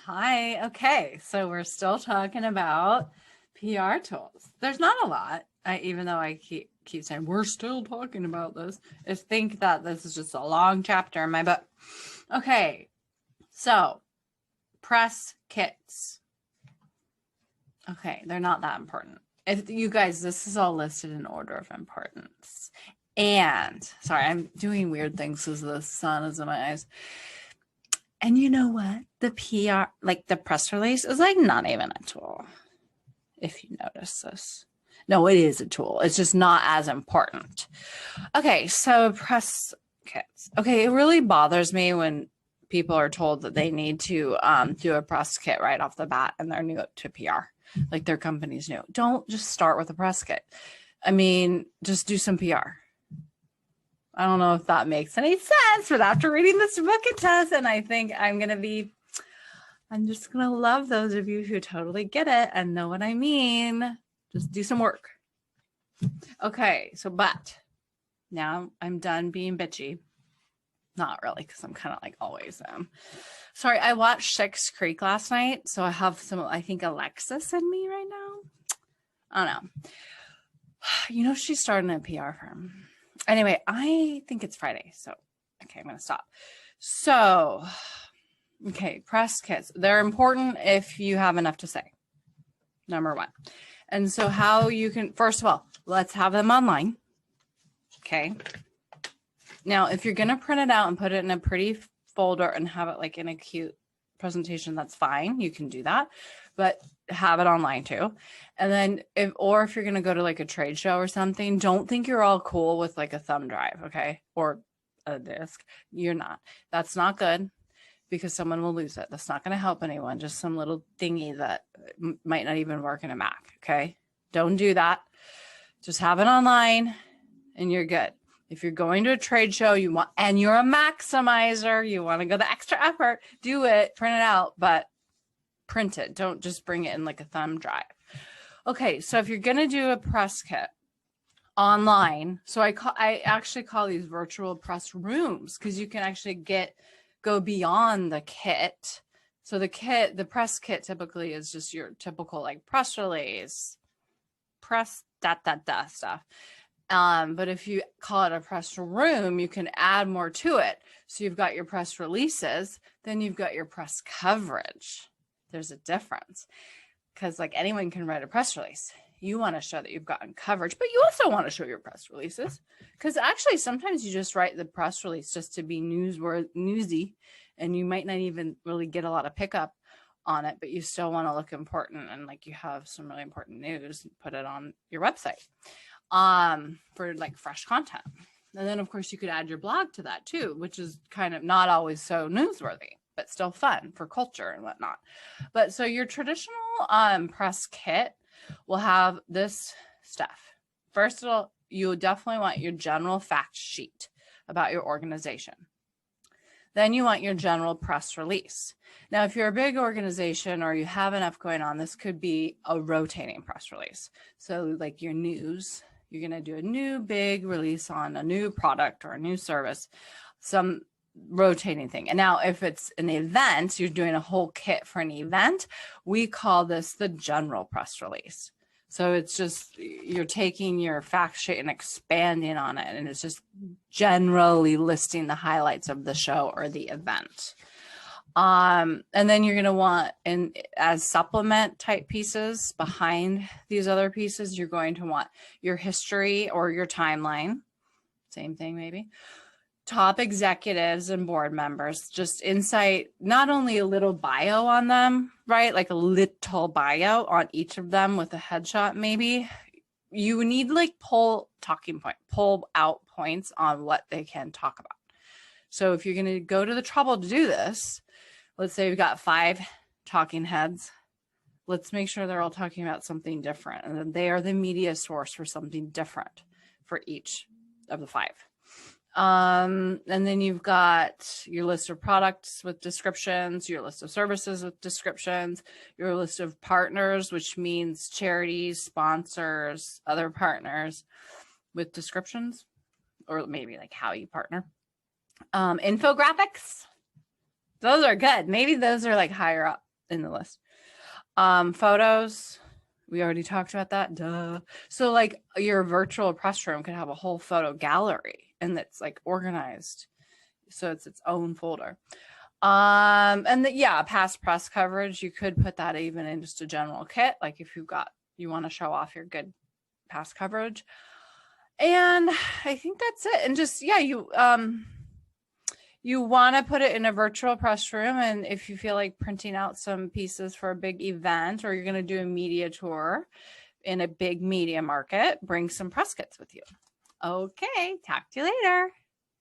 Hi. Okay, so we're still talking about PR tools. There's not a lot. Even though I keep saying we're still talking about this, I think that this is just a long chapter in my book. Okay, so press kits. Okay, they're not that important. If you guys, this is all listed in order of importance. And sorry, I'm doing weird things because the sun is in my eyes. And you know what? The PR, like the press release, is like not even a tool. If you notice this. No, it is a tool. It's just not as important. Okay, so press kits. Okay, it really bothers me when people are told that they need to do a press kit right off the bat and they're new to PR. Like their company's new. Don't just start with a press kit. I mean, just do some PR. I don't know if that makes any sense, but after reading this book it does, and I think I'm just going to love those of you who totally get it and know what I mean. Just do some work. Okay, so but now I'm done being bitchy. Not really, because I'm kind of like always am. Sorry, I watched Schitt's Creek last night, so I have some, I think, Alexis in me right now. I don't know. You know, she's starting a PR firm. Anyway, I think it's Friday, so okay, I'm going to stop. So, okay, press kits. They're important if you have enough to say, number one. And so how you can, first of all, let's have them online. Okay. Now, if you're going to print it out and put it in a pretty folder and have it like in a cute presentation, that's fine. You can do that, but have it online too. And then if you're going to go to like a trade show or something, don't think you're all cool with like a thumb drive. Okay. Or a disk. You're not. That's not good because someone will lose it. That's not going to help anyone. Just some little thingy that might not even work in a Mac. Okay. Don't do that. Just have it online and you're good. If you're going to a trade show, and you're a maximizer, you want to go the extra effort, do it, print it out, but print it. Don't just bring it in like a thumb drive. Okay, so if you're going to do a press kit online, so I actually call these virtual press rooms because you can actually go beyond the kit. So the press kit typically is just your typical like press release, press stuff. But if you call it a press room, you can add more to it. So you've got your press releases, then you've got your press coverage. There's a difference because like anyone can write a press release. You want to show that you've gotten coverage, but you also want to show your press releases because actually sometimes you just write the press release just to be newsy and you might not even really get a lot of pickup on it, but you still want to look important and like you have some really important news, put it on your website for like fresh content. And then of course you could add your blog to that too, which is kind of not always so newsworthy, but still fun for culture and whatnot. But so your traditional press kit will have this stuff. First of all, you'll definitely want your general fact sheet about your organization. Then you want your general press release. Now, if you're a big organization or you have enough going on, this could be a rotating press release. So like your news, you're going to do a new big release on a new product or a new service, some rotating thing. And now if it's an event, you're doing a whole kit for an event, we call this the general press release. So it's just, you're taking your fact sheet and expanding on it. And it's just generally listing the highlights of the show or the event. And then you're going to want, as supplement type pieces behind these other pieces, you're going to want your history or your timeline. Same thing, maybe. Top executives and board members, just insight, not only a little bio on them, right? Like a little bio on each of them with a headshot, maybe. You need like pull out points on what they can talk about. So if you're going to go to the trouble to do this, let's say we've got 5 talking heads. Let's make sure they're all talking about something different. And then they are the media source for something different for each of the 5. And then you've got your list of products with descriptions, your list of services with descriptions, your list of partners, which means charities, sponsors, other partners with descriptions, or maybe like how you partner. Infographics. Those are good. Maybe those are like higher up in the list. Photos, we already talked about that. Duh. So like your virtual press room could have a whole photo gallery and it's like organized. So it's its own folder. And yeah, past press coverage, you could put that even in just a general kit. Like if you want to show off your good past coverage. And I think that's it. And just, yeah, you want to put it in a virtual press room. And if you feel like printing out some pieces for a big event, or you're going to do a media tour in a big media market, bring some press kits with you. Okay, talk to you later.